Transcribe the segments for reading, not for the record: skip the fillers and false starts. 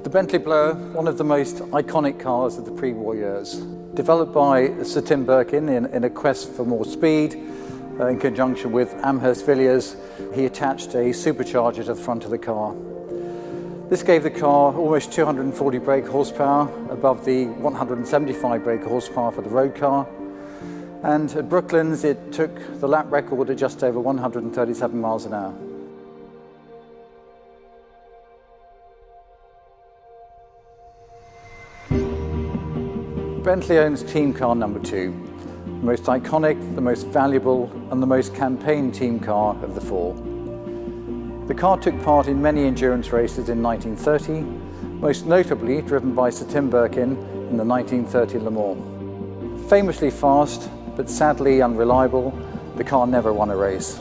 The Bentley Blower, one of the most iconic cars of the pre-war years. Developed by Sir Tim Birkin in a quest for more speed, in conjunction with Amherst Villiers, he attached a supercharger to the front of the car. This gave the car almost 240 brake horsepower, above the 175 brake horsepower for the road car. And at Brooklands, it took the lap record at just over 137 miles an hour. Bentley owns Team Car Number 2, the most iconic, the most valuable, and the most campaigned team car of the four. The car took part in many endurance races in 1930, most notably driven by Sir Tim Birkin in the 1930 Le Mans. Famously fast, but sadly unreliable, the car never won a race.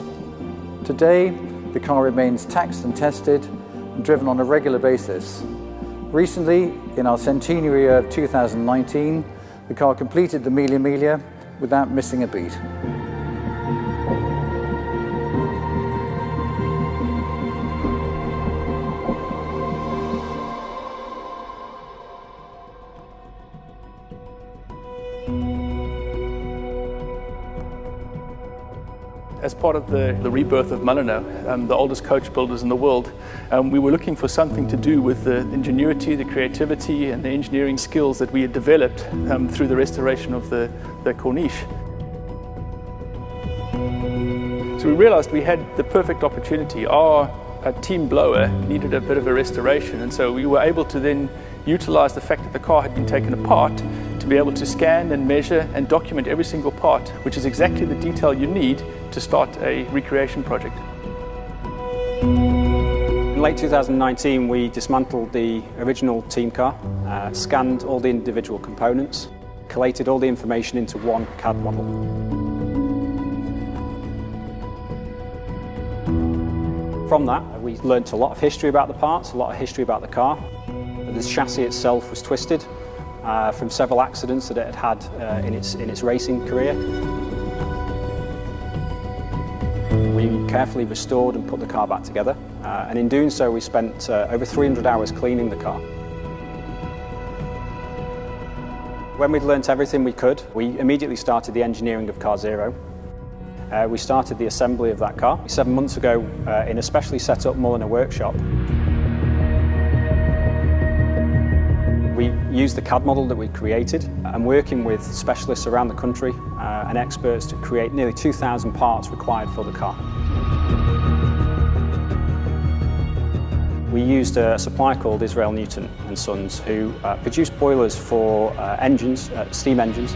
Today, the car remains taxed and tested and driven on a regular basis. Recently, in our centenary year of 2019, the car completed the Mille Miglia without missing a beat. As part of the rebirth of Mulliner, the oldest coach builders in the world, we were looking for something to do with the ingenuity, the creativity and the engineering skills that we had developed through the restoration of the Corniche. So we realized we had the perfect opportunity. Our team blower needed a bit of a restoration, and so we were able to then utilize the fact that the car had been taken apart to be able to scan and measure and document every single part, which is exactly the detail you need to start a recreation project. In late 2019, we dismantled the original team car, scanned all the individual components, collated all the information into one CAD model. From that, we learnt a lot of history about the parts, a lot of history about the car. The chassis itself was twisted from several accidents that it had in its racing career. We carefully restored and put the car back together, and in doing so we spent over 300 hours cleaning the car. When we'd learnt everything we could, we immediately started the engineering of Car Zero. We started the assembly of that car 7 months ago in a specially set up Mulliner workshop. We used the CAD model that we created and working with specialists around the country and experts to create nearly 2,000 parts required for the car. We used a supplier called Israel Newton and Sons who produced boilers for engines, steam engines.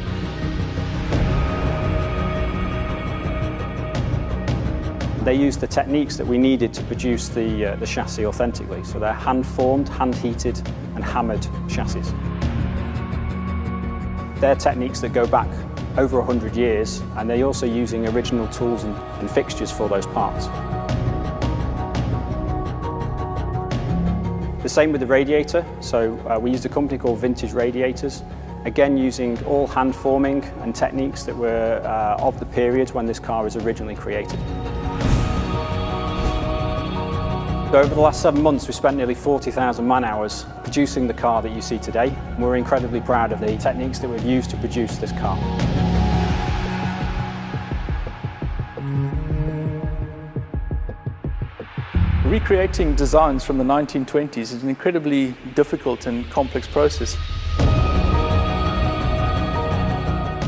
They used the techniques that we needed to produce the chassis authentically. So they're hand-formed, hand-heated and hammered chassis. They're techniques that go back over 100 years, and they're also using original tools and fixtures for those parts. The same with the radiator. So we used a company called Vintage Radiators, again using all hand forming and techniques that were of the period when this car was originally created. Over the last 7 months, we spent nearly 40,000 man-hours producing the car that you see today. We're incredibly proud of the techniques that we've used to produce this car. Recreating designs from the 1920s is an incredibly difficult and complex process.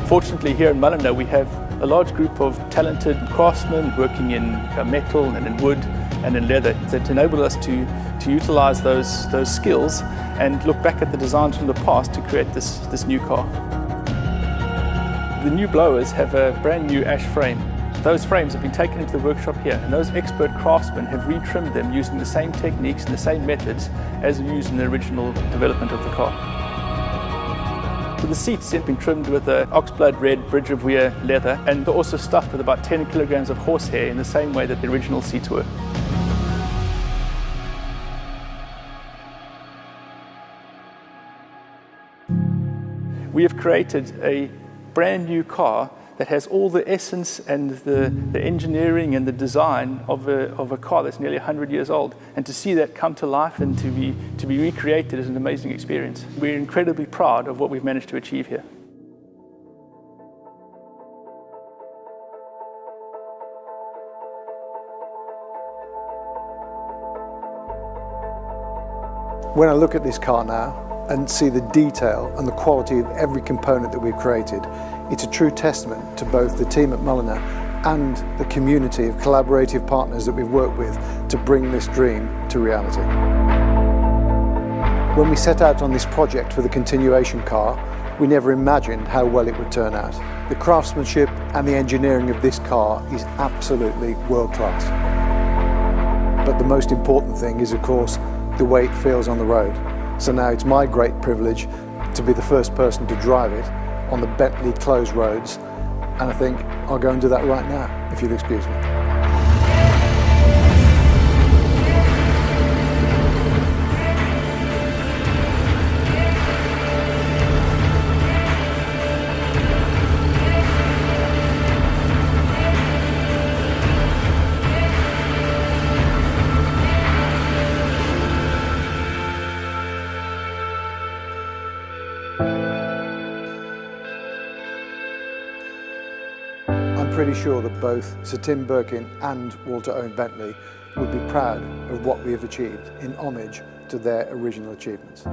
Fortunately, here in Mulliner, we have a large group of talented craftsmen working in metal and in wood and in leather that enable us to utilize those skills and look back at the designs from the past to create this new car. The new blowers have a brand new ash frame. Those frames have been taken into the workshop here, and those expert craftsmen have retrimmed them using the same techniques and the same methods as used in the original development of the car. So the seats have been trimmed with the oxblood red Bridge of Weir leather, and they're also stuffed with about 10 kilograms of horsehair in the same way that the original seats were. We have created a brand new car that has all the essence and the engineering and the design of a car that's nearly 100 years old. And to see that come to life and to be recreated is an amazing experience. We're incredibly proud of what we've managed to achieve here. When I look at this car now and see the detail and the quality of every component that we've created, it's a true testament to both the team at Mulliner and the community of collaborative partners that we've worked with to bring this dream to reality. When we set out on this project for the continuation car, we never imagined how well it would turn out. The craftsmanship and the engineering of this car is absolutely world class. But the most important thing is, of course, the way it feels on the road. So now it's my great privilege to be the first person to drive it on the Bentley closed roads, and I think I'll go and do that right now, if you'll excuse me. I'm pretty sure that both Sir Tim Birkin and Walter Owen Bentley would be proud of what we have achieved in homage to their original achievements.